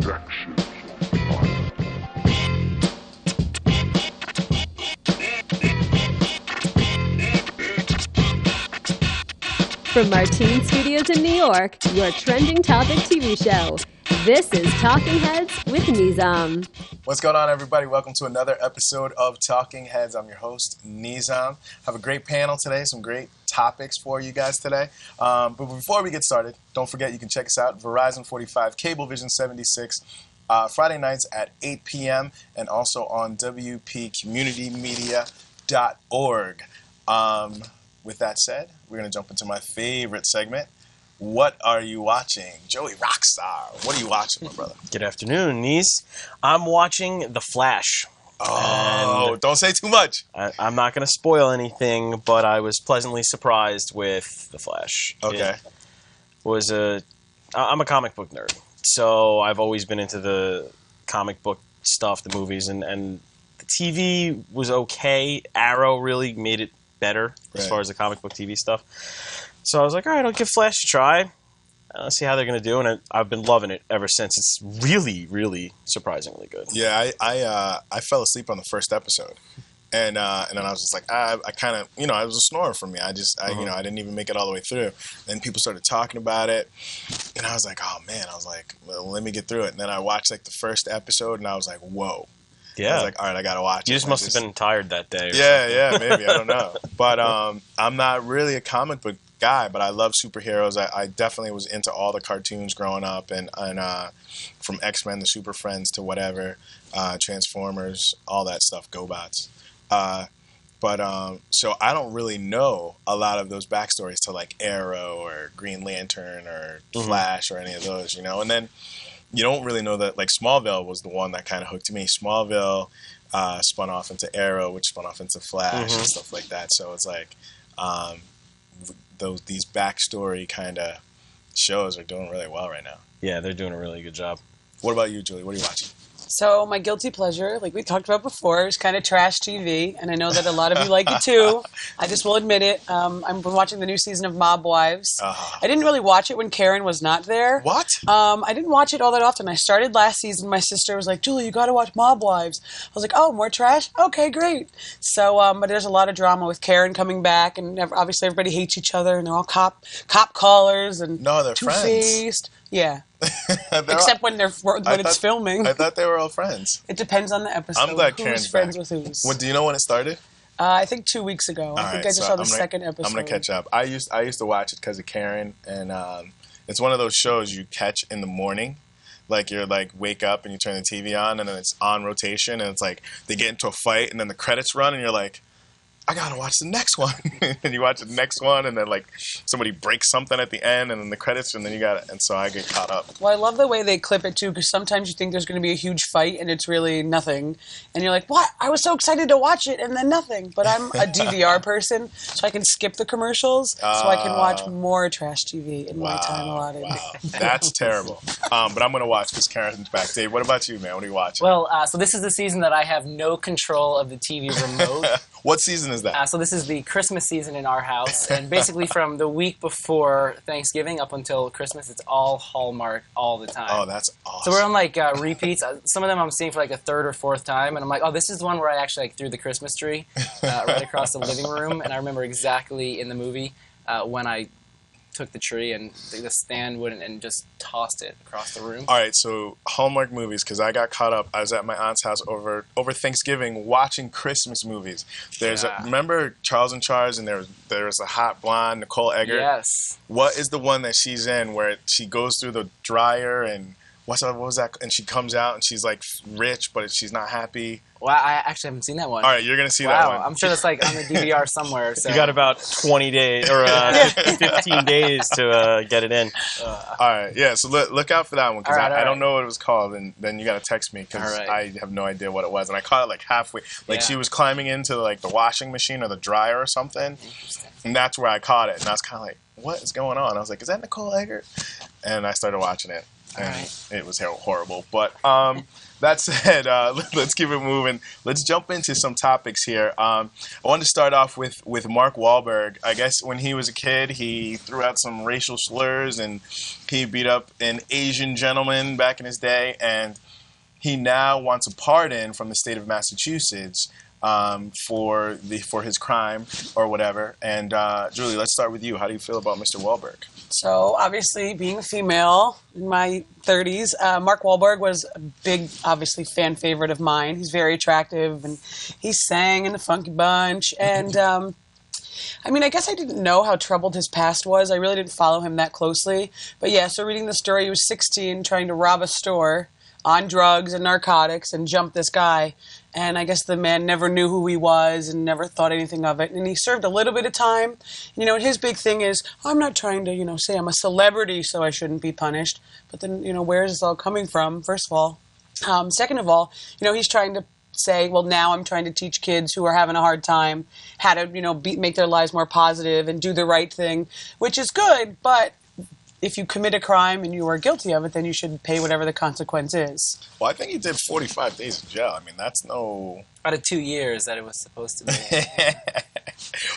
From Martine Studios in New York, your trending topic TV show. This is Talking Heads with Nizam. What's going on, everybody? Welcome to another episode of Talking Heads. I'm your host, Nizam. Have a great panel today, some great topics for you guys today. But before we get started, don't forget you can check us out, Verizon 45, Cablevision 76, Friday nights at 8 p.m., and also on WPCommunitymedia.org. With that said, we're going to jump into my favorite segment. What are you watching? Joey Rockstar, what are you watching, my brother? Good afternoon, niece. I'm watching The Flash. Oh, don't say too much. I'm not going to spoil anything, but I was pleasantly surprised with The Flash. Okay. I'm a comic book nerd, so I've always been into the comic book stuff, the movies, and the TV was okay. Arrow really made it better as far as the comic book TV stuff. So I was like, all right, I'll give Flash a try. Let's see how they're going to do. And I've been loving it ever since. It's really, really surprisingly good. Yeah, I fell asleep on the first episode. And then I was just like, I kind of, it was a snore for me. I didn't even make it all the way through. Then people started talking about it. And I was like, oh, man. I was like, well, let me get through it. And then I watched like the first episode and I was like, whoa. Yeah. I was like, all right, I got to watch it. You just must have been tired that day. Yeah, maybe. I don't know. But I'm not really a comic book guy, but I love superheroes. I definitely was into all the cartoons growing up, and from X-Men to Super Friends to whatever, Transformers, all that stuff, GoBots. So I don't really know a lot of those backstories to like Arrow or Green Lantern or Flash or any of those, And then you don't really know that, like, Smallville was the one that kind of hooked me. Smallville spun off into Arrow, which spun off into Flash and stuff like that. So it's like these backstory kind of shows are doing really well right now. Yeah, they're doing a really good job. What about you, Julie? What are you watching? So my guilty pleasure, like we talked about before, is kind of trash TV, and I know that a lot of you like it too. I just will admit it. I've been watching the new season of Mob Wives. I didn't really watch it when Karen was not there. What? I didn't watch it all that often. I started last season. My sister was like, Julie, you got to watch Mob Wives. I was like, oh, more trash? Okay, great. So, but there's a lot of drama with Karen coming back, and obviously everybody hates each other, and they're all cop callers and no, they're two-faced. Yeah. Except when it's filming. I thought they were all friends. It depends on the episode. I'm glad Karen's friends back. with who's. Do you know when it started? I think 2 weeks ago. I think I just saw the second episode. I'm gonna catch up. I used to watch it because of Karen, and it's one of those shows you catch in the morning. Like you're like wake up and you turn the TV on, and then it's on rotation, and it's like they get into a fight, and then the credits run, and you're like, I gotta watch the next one. And you watch the next one, and then like somebody breaks something at the end, and then the credits, and then you got it. And so I get caught up. Well, I love the way they clip it too, because sometimes you think there's going to be a huge fight, and it's really nothing, and you're like, "What? I was so excited to watch it, and then nothing." But I'm a DVR person, so I can skip the commercials, so I can watch more trash TV in my time allotted. Wow, that's terrible. But I'm gonna watch because Karen's back. Dave, what about you, man? What are you watching? Well, so this is the season that I have no control of the TV remote. What season is that? So this is the Christmas season in our house, and basically from the week before Thanksgiving up until Christmas, it's all Hallmark all the time. Oh, that's awesome. So we're on like repeats. Some of them I'm seeing for like a third or fourth time, and I'm like, oh, this is the one where I actually like threw the Christmas tree right across the living room, and I remember exactly in the movie when I took the tree and the stand wouldn't and just tossed it across the room. All right, so Hallmark movies, because I got caught up. I was at my aunt's house over Thanksgiving watching Christmas movies. Remember Charles in Charge, and there was a hot blonde, Nicole Eggert? Yes. What is the one that she's in where she goes through the dryer and what was that? And she comes out and she's like rich, but she's not happy. Well, I actually haven't seen that one. All right, you're going to see that one. I'm sure that's like on the DVR somewhere. So. You got about 20 days or 15 days to get it in. All right, yeah, so look out for that one because I don't know what it was called, and then you got to text me because I have no idea what it was. And I caught it like halfway. Like she was climbing into like the washing machine or the dryer or something, and that's where I caught it. And I was kind of like, what is going on? I was like, is that Nicole Eggert? And I started watching it. and it was horrible. But that said, let's keep it moving. Let's jump into some topics here. I wanted to start off with Mark Wahlberg. I guess when he was a kid, he threw out some racial slurs and he beat up an Asian gentleman back in his day, and he now wants a pardon from the state of Massachusetts for his crime or whatever. And Julie, let's start with you. How do you feel about Mr. Wahlberg? So, obviously, being a female in my 30s, Mark Wahlberg was a big, obviously, fan favorite of mine. He's very attractive, and he sang in the Funky Bunch. And, I mean, I guess I didn't know how troubled his past was. I really didn't follow him that closely. But, yeah, so reading the story, he was 16, trying to rob a store on drugs and narcotics and jump this guy. And I guess the man never knew who he was and never thought anything of it. And he served a little bit of time. You know, and his big thing is, I'm not trying to, say I'm a celebrity, so I shouldn't be punished. But then, where is this all coming from, first of all? Second of all, he's trying to say, well, now I'm trying to teach kids who are having a hard time how to, make their lives more positive and do the right thing, which is good, but if you commit a crime and you are guilty of it, then you should pay whatever the consequence is. Well, I think he did 45 days in jail. I mean, that's no... Out of 2 years that it was supposed to be.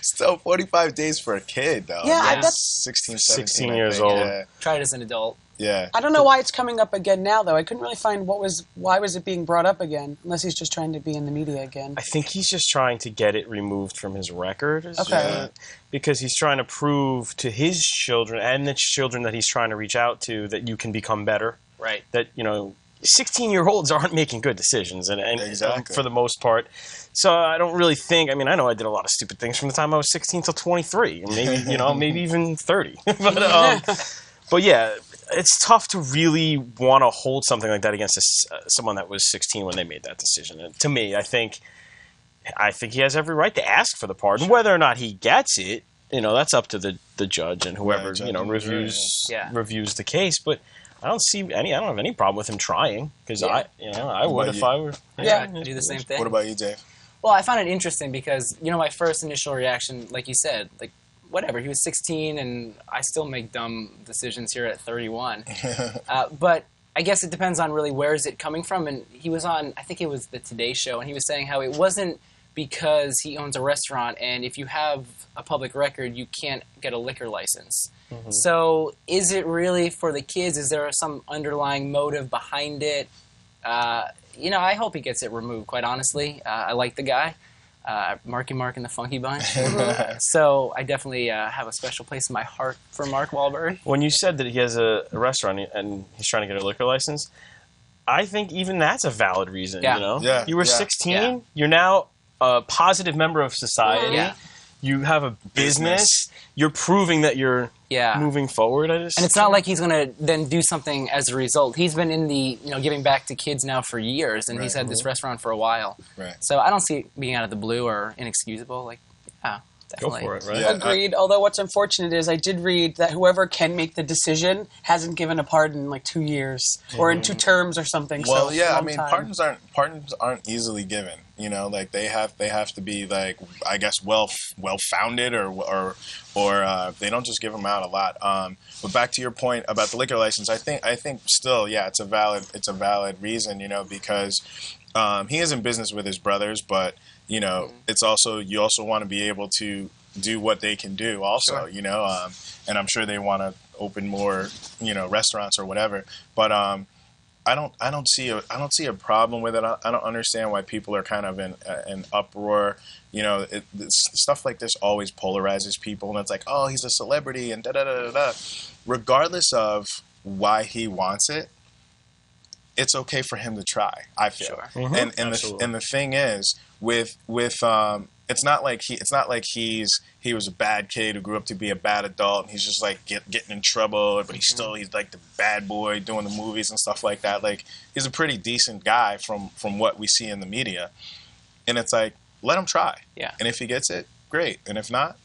Still 45 days for a kid, though. Yeah, that's 16, 16 years old. Yeah. Tried as an adult. Yeah. I don't know why it's coming up again now, though. I couldn't really find why was it being brought up again, unless he's just trying to be in the media again. I think he's just trying to get it removed from his record. Okay. Because he's trying to prove to his children and the children that he's trying to reach out to that you can become better. Right. That, 16-year-olds aren't making good decisions, and Exactly. for the most part. So I don't really think. I mean, I know I did a lot of stupid things from the time I was 16 till 23, and maybe maybe even 30. But yeah, it's tough to really want to hold something like that against someone that was 16 when they made that decision. And to me, I think he has every right to ask for the pardon. Whether or not he gets it, that's up to the judge and whoever reviews the case. But I don't have any problem with him trying, because I would if I were. Do the same thing. What about you, Dave? Well, I found it interesting because, my first initial reaction, like you said, like, whatever, he was 16 and I still make dumb decisions here at 31. But I guess it depends on really where is it coming from. And he was on, I think it was the Today Show, and he was saying how it wasn't because he owns a restaurant, and if you have a public record, you can't get a liquor license. Mm-hmm. So is it really for the kids? Is there some underlying motive behind it? I hope he gets it removed, quite honestly. I like the guy. Marky Mark and the Funky Bunch. So I definitely have a special place in my heart for Mark Wahlberg. When you said that he has a restaurant and he's trying to get a liquor license, I think even that's a valid reason. Yeah. Yeah. You were 16. You're now a positive member of society. Yeah. You have a business. You're proving that you're moving forward. And it's not like he's going to then do something as a result. He's been in the giving back to kids now for years, and he's had this restaurant for a while. Right. So I don't see it being out of the blue or inexcusable. Like, definitely. Go for it, right? Yeah, Agreed. Although what's unfortunate is I did read that whoever can make the decision hasn't given a pardon in like 2 years or in 2 terms or something. Well, so yeah, I long mean, time. pardons aren't easily given. Like they have to be, like, I guess well founded or they don't just give them out a lot. But back to your point about the liquor license, I think still, it's a valid reason, because he is in business with his brothers, but it's also, you also want to be able to do what they can do also, Sure. and I'm sure they want to open more, restaurants or whatever, but I don't see a problem with it. I don't understand why people are kind of in an uproar. Stuff like this always polarizes people, and it's like, oh, he's a celebrity and da da da da da. Regardless of why he wants it, it's okay for him to try. I feel, Sure. Mm-hmm. and the thing is with it's not like he was a bad kid who grew up to be a bad adult, and he's just like getting in trouble, but he's like the bad boy doing the movies and stuff like that. Like, he's a pretty decent guy from what we see in the media, and it's like, let him try. Yeah. And if he gets it, great. And if not,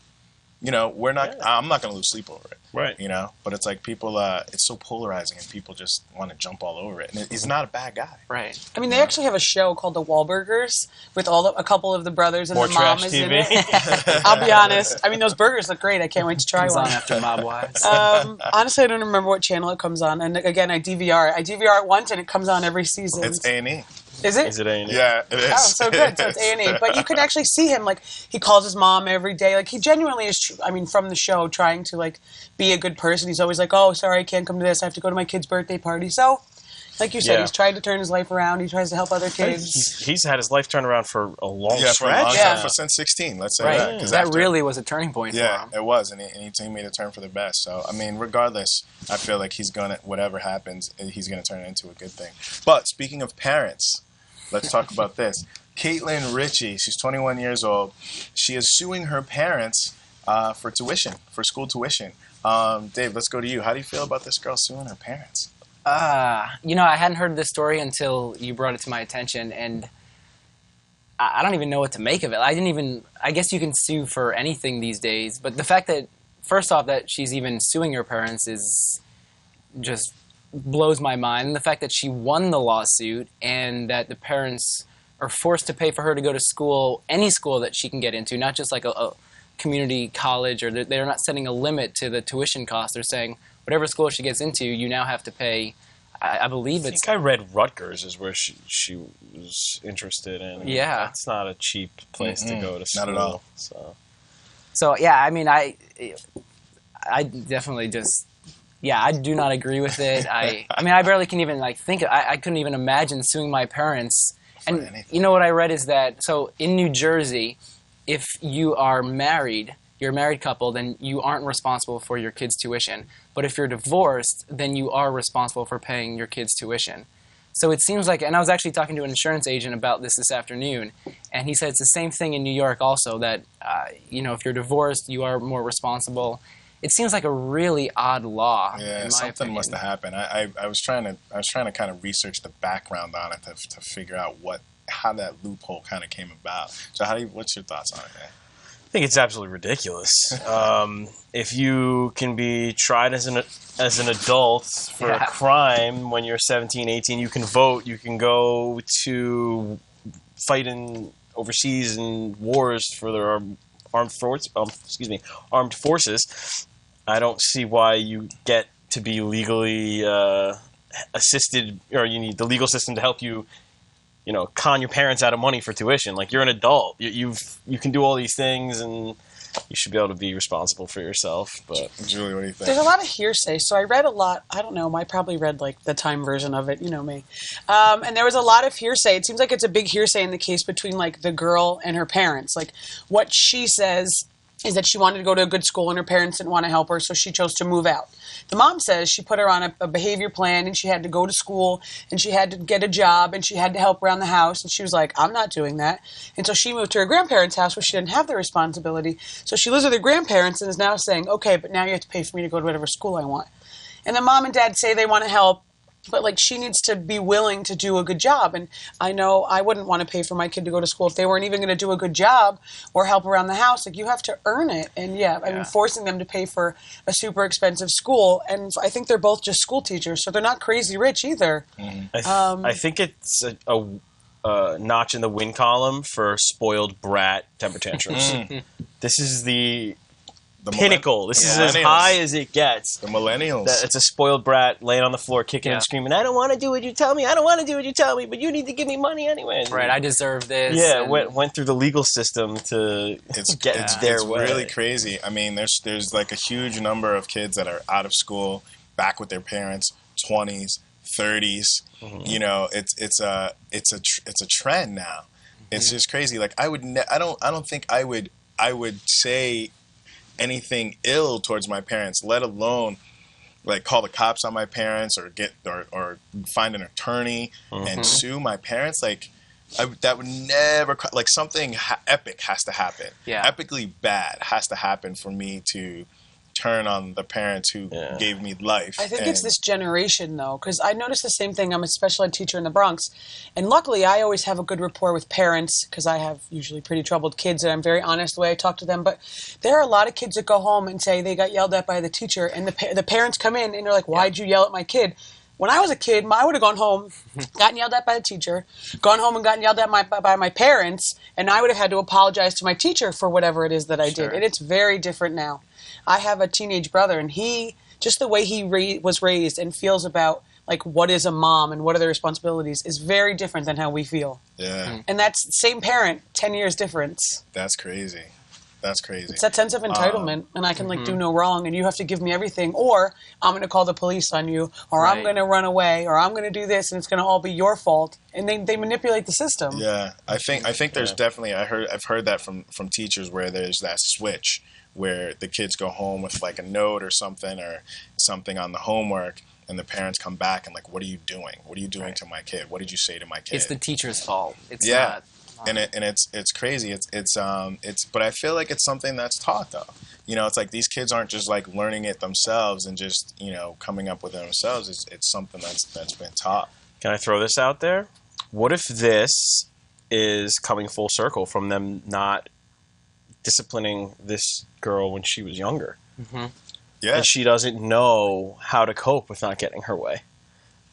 you know, we're not. I'm not going to lose sleep over it. Right. You know, but it's like people. It's so polarizing, and people just want to jump all over it. And he's not a bad guy. Right. I mean, they actually have a show called The Wahlburgers with a couple of the brothers and More the mom trash is in TV. it. I'll be honest. I mean, those burgers look great. I can't wait to try Comes one. on after Mob Wives. Honestly, I don't remember what channel it comes on. And again, I DVR it. I DVR it once, and it comes on every season. It's A&E. Is it? Is it A&E? Yeah, it is. Oh, so good. So it's A&E. But you can actually see him, like, he calls his mom every day. Like, he genuinely is, I mean, from the show, trying to, like, be a good person. He's always like, oh, sorry, I can't come to this. I have to go to my kid's birthday party. So, like you said, Yeah. he's tried to turn his life around. He tries to help other kids. He's had his life turned around for a long Yeah, for a stretch. long Yeah. time, for since 16. Let's say Right. that. 'Cause That after- really was a turning point for Yeah, him. it was, and he made a turn for the best. So, I mean, regardless, I feel like he's gonna, whatever happens, he's gonna turn it into a good thing. But speaking of parents, let's talk about this. Caitlyn Richie, she's 21 years old. She is suing her parents for tuition, for school tuition. Dave, let's go to you. How do you feel about this girl suing her parents? You know, I hadn't heard this story until you brought it to my attention, and I don't even know what to make of it. I guess you can sue for anything these days, but the fact that, first off, that she's even suing her parents is just blows my mind. And the fact that she won the lawsuit and that the parents are forced to pay for her to go to school, any school that she can get into, not just like a community college, or they're not setting a limit to the tuition cost. They're saying whatever school she gets into, you now have to pay. I believe I it's. think I read Rutgers is where she was interested in. Yeah. That's not a cheap place to go to school. Not at all. So yeah, I mean, I definitely just. Yeah, I do not agree with it. I mean, I barely can even like think. I couldn't even imagine suing my parents. And anything. you know what I read is that so in New Jersey, if you are married, you're a married couple, then you aren't responsible for your kids' tuition. But if you're divorced, then you are responsible for paying your kids' tuition. So it seems like, and I was actually talking to an insurance agent about this afternoon, and he said it's the same thing in New York also, that you know, if you're divorced, you are more responsible. It seems like a really odd law. Yeah, in my something opinion. must have happened. I was trying to kind of research the background on it to figure out how that loophole kind of came about. So what's your thoughts on it, man? I think it's absolutely ridiculous. If you can be tried as an adult for a crime when you're 17, 18, you can vote, you can go to fight overseas in wars for their armed forces. I don't see why you get to be legally assisted, or you need the legal system to help you, you know, con your parents out of money for tuition. Like, you're an adult. You can do all these things, and you should be able to be responsible for yourself. But Julie, what do you think? There's a lot of hearsay. So I read a lot. I don't know. I probably read like the Time version of it. You know me. And there was a lot of hearsay. It seems like it's a big hearsay in the case between like the girl and her parents. Like, what she says is that she wanted to go to a good school and her parents didn't want to help her, so she chose to move out. The mom says she put her on a behavior plan and she had to go to school and she had to get a job and she had to help around the house, and she was like, I'm not doing that. And so she moved to her grandparents' house where she didn't have the responsibility. So she lives with her grandparents and is now saying, okay, but now you have to pay for me to go to whatever school I want. And the mom and dad say they want to help, but like, she needs to be willing to do a good job. And I know I wouldn't want to pay for my kid to go to school if they weren't even going to do a good job or help around the house. Like, you have to earn it. And I mean, forcing them to pay for a super expensive school. And I think they're both just school teachers, so they're not crazy rich either. I think it's a notch in the win column for spoiled brat temper tantrums. This is the pinnacle. This is as high as it gets. The millennials. It's a spoiled brat laying on the floor, kicking and screaming, I don't want to do what you tell me. I don't want to do what you tell me, but you need to give me money anyway. Right, I deserve this. Yeah, went through the legal system to get their way. It's really crazy. I mean, there's like a huge number of kids that are out of school, back with their parents, 20s, 30s. You know, it's a trend now. It's just crazy. Like, I don't think I would say anything ill towards my parents, let alone like call the cops on my parents or or find an attorney and sue my parents. Like, that would never, like, something epic has to happen. Yeah. Epically bad has to happen for me to turn on the parents who gave me life. I think it's this generation, though, because I noticed the same thing. I'm a special ed teacher in the Bronx, and luckily I always have a good rapport with parents because I have usually pretty troubled kids, and I'm very honest the way I talk to them. But there are a lot of kids that go home and say they got yelled at by the teacher, and the parents come in and they're like, "Why'd you yell at my kid?" When I was a kid, I would have gone home, gotten yelled at by the teacher, gone home and gotten yelled at by my parents, and I would have had to apologize to my teacher for whatever it is that I did. And it's very different now. I have a teenage brother, and just the way he was raised and feels about like what is a mom and what are their responsibilities is very different than how we feel. Yeah. And that's same parent, 10 years difference. That's crazy. That's crazy. It's that sense of entitlement, and I can do no wrong, and you have to give me everything, or I'm going to call the police on you, or I'm going to run away, or I'm going to do this, and it's going to all be your fault. And they manipulate the system. Yeah, I think there's definitely I've heard that from teachers where there's that switch where the kids go home with like a note or something on the homework, and the parents come back and like, what are you doing? What are you doing to my kid? What did you say to my kid? It's the teacher's fault. It's not. And it's crazy. But I feel like it's something that's taught though. It's like these kids aren't just like learning it themselves and just coming up with it themselves. It's something that's been taught. Can I throw this out there? What if this is coming full circle from them not disciplining this girl when she was younger? Mm-hmm. Yeah, and she doesn't know how to cope with not getting her way.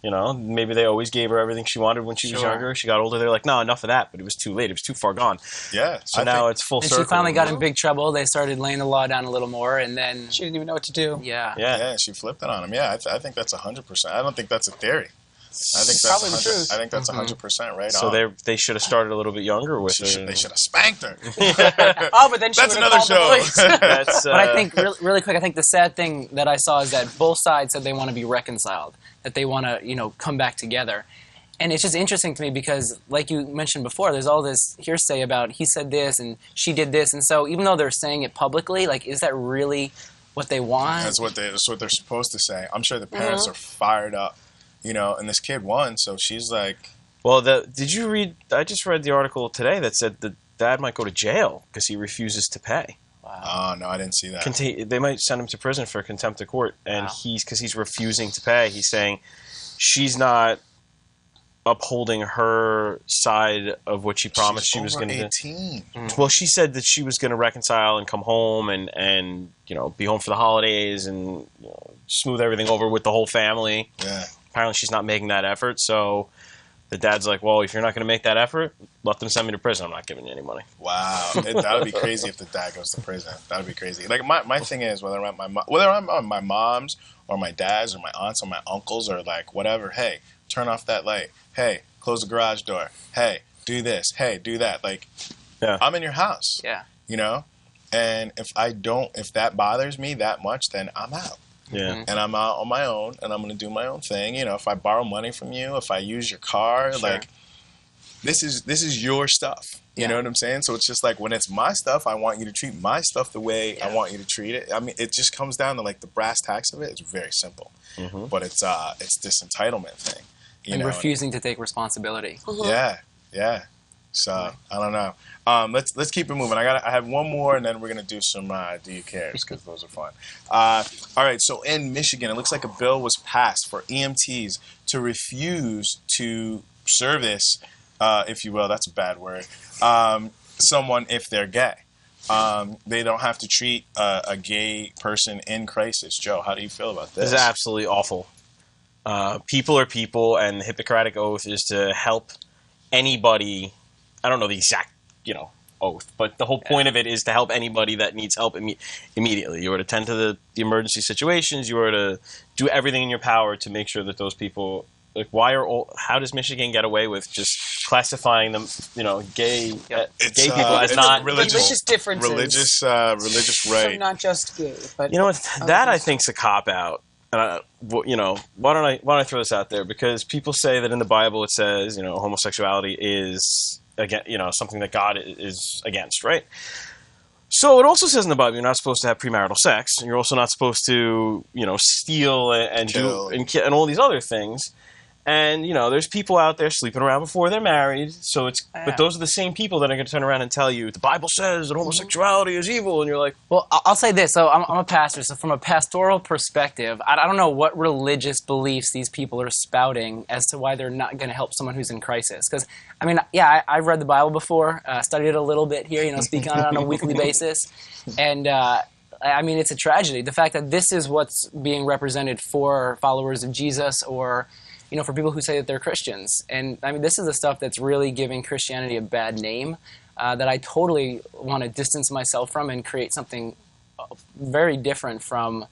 Maybe they always gave her everything she wanted when she was younger. She got older. They're like, no, enough of that. But it was too late. It was too far gone. Yeah. So now it's full circle. And she finally got in big trouble. They started laying the law down a little more, and then she didn't even know what to do. Yeah. Yeah. She flipped it on him. Yeah. I think that's 100%. I don't think that's a theory. I think that's probably the truth. I think that's 100% right. So they should have started a little bit younger with her. They should have spanked her. Oh, but then she that's would another have called show. the police. But I think really quick, I think the sad thing that I saw is that both sides said they want to be reconciled, that they want to come back together. And it's just interesting to me because, like you mentioned before, there's all this hearsay about he said this and she did this, and so even though they're saying it publicly, like, is that really what they want? That's what they're supposed to say. I'm sure the parents are fired up. And this kid won, so she's like... Well, did you read... I just read the article today that said the dad might go to jail because he refuses to pay. Wow. Oh, no, I didn't see that. They might send him to prison for contempt of court, and because he's refusing to pay, he's saying she's not upholding her side of what she promised she was going to do. 18. Well, she said that she was going to reconcile and come home and be home for the holidays and smooth everything over with the whole family. Yeah. Apparently she's not making that effort, so the dad's like, well, if you're not going to make that effort, let them send me to prison. I'm not giving you any money. Wow. That would be crazy if the dad goes to prison. That would be crazy. Like, my thing is, whether I'm on my mom's or my dad's or my aunts or my uncles or, like, whatever, hey, turn off that light. Hey, close the garage door. Hey, do this. Hey, do that. Like, I'm in your house. Yeah. And if that bothers me that much, then I'm out. Yeah. And I'm out on my own, and I'm going to do my own thing. If I borrow money from you, if I use your car, like, this is your stuff. You know what I'm saying? So it's just like, when it's my stuff, I want you to treat my stuff the way I want you to treat it. I mean, it just comes down to, like, the brass tacks of it. It's very simple. Mm-hmm. But it's this entitlement thing. And refusing to take responsibility. Yeah. So I don't know. Let's keep it moving. I have one more, and then we're gonna do some Do You Cares, because those are fun. All right. So in Michigan, it looks like a bill was passed for EMTs to refuse to service, if you will, that's a bad word, someone if they're gay. They don't have to treat a gay person in crisis. Joe, how do you feel about this? This is absolutely awful. People are people, and the Hippocratic Oath is to help anybody. I don't know the exact, oath, but the whole point of it is to help anybody that needs help immediately. You are to tend to the emergency situations. You are to do everything in your power to make sure that those people, like, how does Michigan get away with just classifying them, gay people as not religious differences, religious right, so not just gay, but that I think's a cop out. And why don't I throw this out there? Because people say that in the Bible it says, homosexuality is something that God is against, right? So it also says in the Bible you're not supposed to have premarital sex. You're also not supposed to, steal and kill. And all these other things. And, there's people out there sleeping around before they're married. So but those are the same people that are going to turn around and tell you the Bible says that homosexuality is evil. And you're like, well, I'll say this. So I'm a pastor. So from a pastoral perspective, I don't know what religious beliefs these people are spouting as to why they're not going to help someone who's in crisis. Because, I've read the Bible before, studied it a little bit here, speaking on it on a weekly basis. And, it's a tragedy. The fact that this is what's being represented for followers of Jesus or for people who say that they're Christians. And, this is the stuff that's really giving Christianity a bad name that I totally want to distance myself from and create something very different from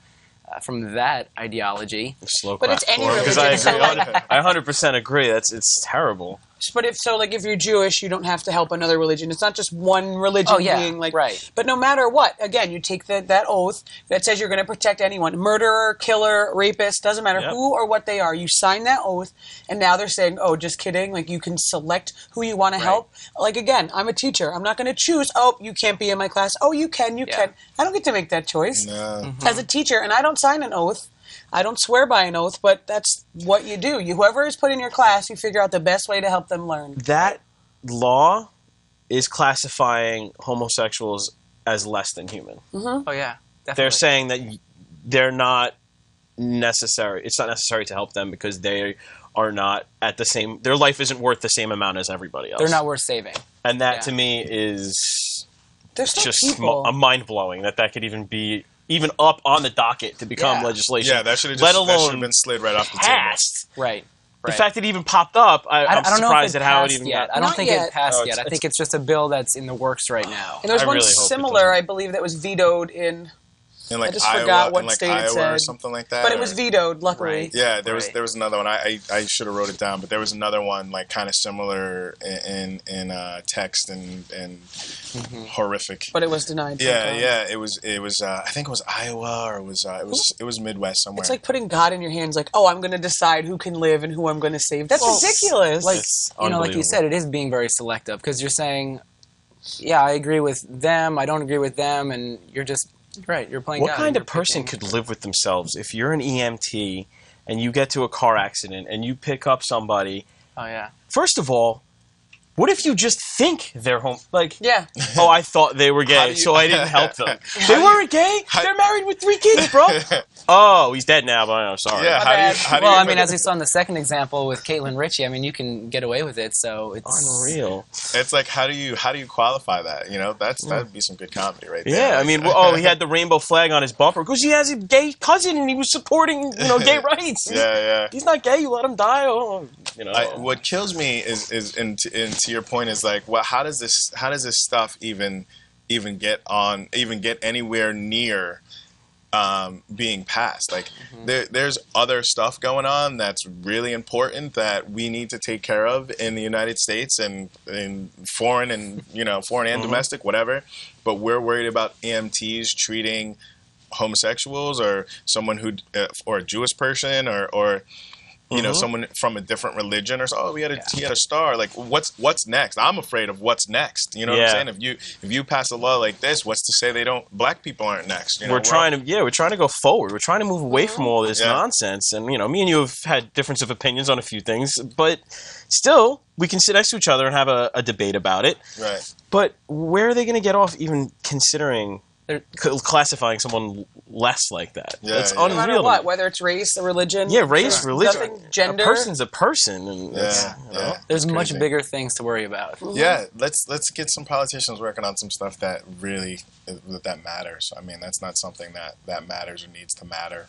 that ideology. Slow but clap it's any for it, 'cause religion. I 100% agree. It's terrible. But if you're Jewish, you don't have to help another religion. It's not just one religion being like. Right. But no matter what, again, you take that oath that says you're going to protect anyone, murderer, killer, rapist, doesn't matter who or what they are. You sign that oath, and now they're saying, "Oh, just kidding." Like you can select who you want to help. Like again, I'm a teacher. I'm not going to choose. Oh, you can't be in my class. Oh, you can. You can. I don't get to make that choice as a teacher, and I don't sign an oath. I don't swear by an oath, but that's what you do. Whoever is put in your class, you figure out the best way to help them learn. That law is classifying homosexuals as less than human. Mm-hmm. Oh, yeah. Definitely. They're saying that they're not necessary. It's not necessary to help them because they are not at the same... Their life isn't worth the same amount as everybody else. They're not worth saving. And that, to me, is just mind-blowing that could even be... even up on the docket to become legislation. Yeah, that should have been slid right off the passed. table. Right. The fact that it even popped up, I'm surprised at how it even yet. got... I don't think it passed yet. I it's- think it's just a bill that's in the works right now. And there's I one really hope it similar, doesn't. I believe, that was vetoed in... In like I just Iowa, forgot what in like state Iowa it said. or something like that. But it was vetoed, luckily. Right. Yeah, there was another one. I should have wrote it down, but there was another one like kind of similar in text and horrific. But it was denied. Yeah. It was. I think it was Iowa or it was Midwest somewhere. It's like putting God in your hands. Like, oh, I'm going to decide who can live and who I'm going to save. That's ridiculous. Like It's like you said, it is being very selective because you're saying, yeah, I agree with them, I don't agree with them, and you're just right. You're playing. What God, kind you're of person picking- could live with themselves if you're an EMT and you get to a car accident and you pick up somebody? Oh yeah. First of all, what if you just think they're home? Like, yeah. oh, I thought they were gay, so I didn't help them. They weren't gay. They're married with 3 kids, bro. Oh, he's dead now, but I'm sorry. Yeah, As we saw in the second example with Caitlyn Richie, you can get away with it, so it's unreal. It's like how do you qualify that? That'd be some good comedy right there. Yeah, he had the rainbow flag on his bumper because he has a gay cousin and he was supporting, gay rights. Yeah. He's not gay. You let him die. What kills me is and to your point is like, well, how does this stuff even get anywhere near being passed? Like there's other stuff going on that's really important that we need to take care of in the United States and in foreign and domestic, whatever. But we're worried about EMTs treating homosexuals or someone who or a Jewish person or someone from a different religion or so. Oh, he had a star. Like, what's next? I'm afraid of what's next. You know what I'm saying? If you pass a law like this, what's to say black people aren't next? We're trying to go forward. We're trying to move away from all this nonsense. And me and you have had difference of opinions on a few things, but still, we can sit next to each other and have a debate about it. Right. But where are they going to get off even considering classifying someone less like that? It's unreal. No matter what, whether it's race or religion. Yeah, race, religion. Nothing, gender. A person's a person. And there's much bigger things to worry about. Yeah, let's get some politicians working on some stuff that really that matters. That's not something that matters or needs to matter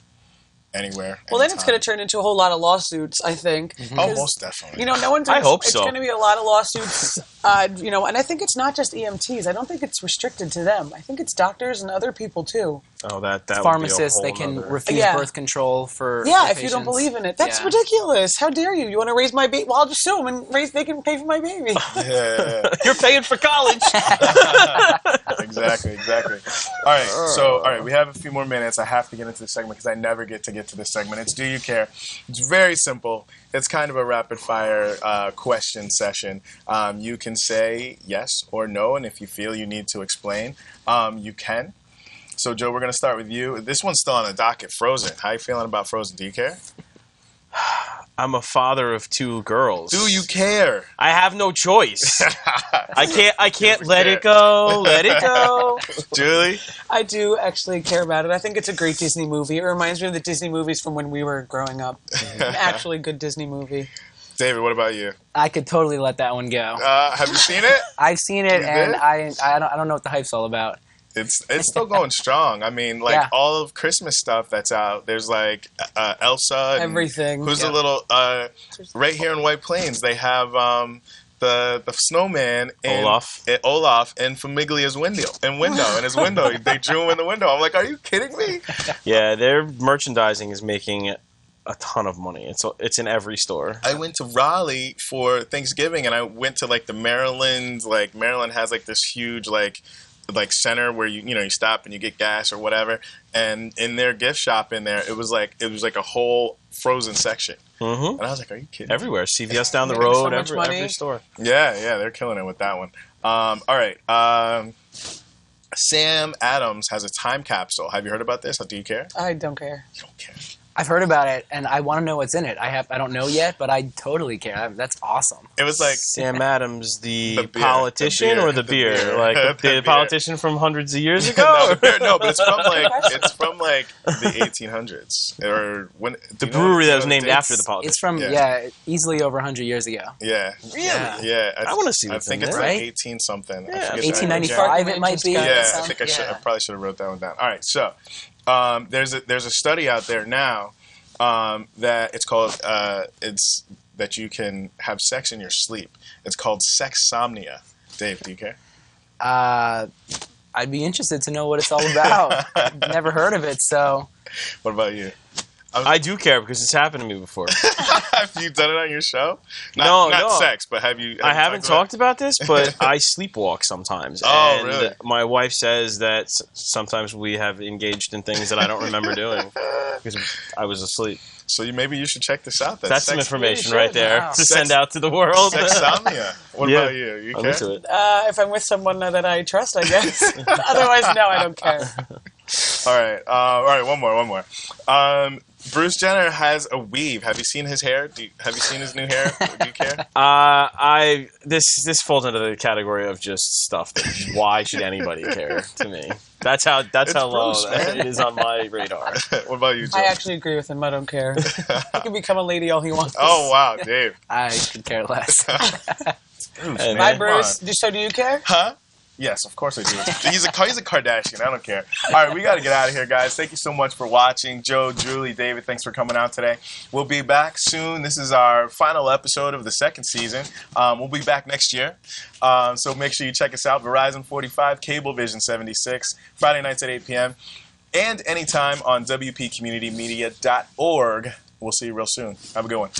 anywhere. Well, then it's going to turn into a whole lot of lawsuits, I think. Oh, most definitely. No one's. I hope it's so. It's going to be a lot of lawsuits. And I think it's not just EMTs. I don't think it's restricted to them. I think it's doctors and other people too. Oh, that pharmacists, they can refuse birth control for if patients. you don't believe in it. That's ridiculous. How dare you? You want to raise my baby? Well, I'll just sue them and they can pay for my baby. Yeah. You're paying for college. Exactly. All right, we have a few more minutes. I have to get into this segment because I never get to this segment. It's Do You Care? It's very simple. It's kind of a rapid fire question session. You can say yes or no, and if you feel you need to explain, you can. So, Joe, we're going to start with you. This one's still on the docket. Frozen. How are you feeling about Frozen? Do you care? I'm a father of 2 girls. Do you care? I have no choice. I can't let it go. Let it go. Julie? I do actually care about it. I think it's a great Disney movie. It reminds me of the Disney movies from when we were growing up. An actually good Disney movie. David, what about you? I could totally let that one go. Have you seen it? I've seen it, You and did? I don't know what the hype's all about. It's still going strong. I mean, like Yeah. all of Christmas stuff that's out. There's like Elsa. And Everything. Who's Yeah. a little right here in White Plains? They have the snowman in Olaf in Famiglia's window. In his window, they drew him in the window. I'm like, are you kidding me? Yeah, their merchandising is making a ton of money. It's in every store. I went to Raleigh for Thanksgiving, and I went to like the Maryland. Like Maryland has like this huge like center where you stop and you get gas or whatever. And in their gift shop in there, it was like a whole frozen section. Mm-hmm. And I was like, are you kidding? Everywhere. CVS down the Making so road, much money. every store. Yeah, they're killing it with that one. All right. Sam Adams has a time capsule. Have you heard about this? Do you care? I don't care. You don't care. I've heard about it, and I want to know what's in it. I don't know yet, but I totally care. That's awesome. It was like Sam Adams, the The beer, politician, the beer, or the the beer? beer. Like The the beer. politician from hundreds of years ago? no, but it's from like the 1800s or when The brewery that was named dates? after the politician. It's from Yeah. easily over 100 years ago. Yeah, Really? yeah. I wanna see I what's think in it's there. like Right? 18 something. Yeah, I forget 1895 it might be. Yeah, Sounds- I think I should. I yeah. probably should have wrote that one down. All right, so there's a study out there now that it's called it's that you can have sex in your sleep. It's called sexsomnia. Dave, do you care? I'd be interested to know what it's all about. I've never heard of it, so What about you? I do care because it's happened to me before. Have you done it on your show? No. Not sex, but have you? I haven't talked about this, but I sleepwalk sometimes. Oh, and really? My wife says that sometimes we have engaged in things that I don't remember doing because I was asleep. So maybe you should check this out. That's some information should, right there wow. to send out to the world. Sexsomnia. What Yeah. about you? You I'm care? into it. If I'm with someone that I trust, I guess. Otherwise, no, I don't care. All right. One more. Bruce Jenner has a weave. Have you seen his hair? Have you seen his new hair? Do you care? This falls into the category of just stuff that why should anybody care to me. That's how low Bruce, man. it is on my radar. What about you, Joe? I actually agree with him. I don't care. He can become a lady all he wants. Oh wow, Dave. I could care less. Bruce, And- Bye, man, Bruce. come on. So do you care? Huh? Yes, of course I do. He's a Kardashian. I don't care. All right, we got to get out of here, guys. Thank you so much for watching. Joe, Julie, David, thanks for coming out today. We'll be back soon. This is our final episode of the second season. We'll be back next year. So make sure you check us out. Verizon 45, Cablevision 76, Friday nights at 8 p.m. And anytime on WPCommunitymedia.org. We'll see you real soon. Have a good one.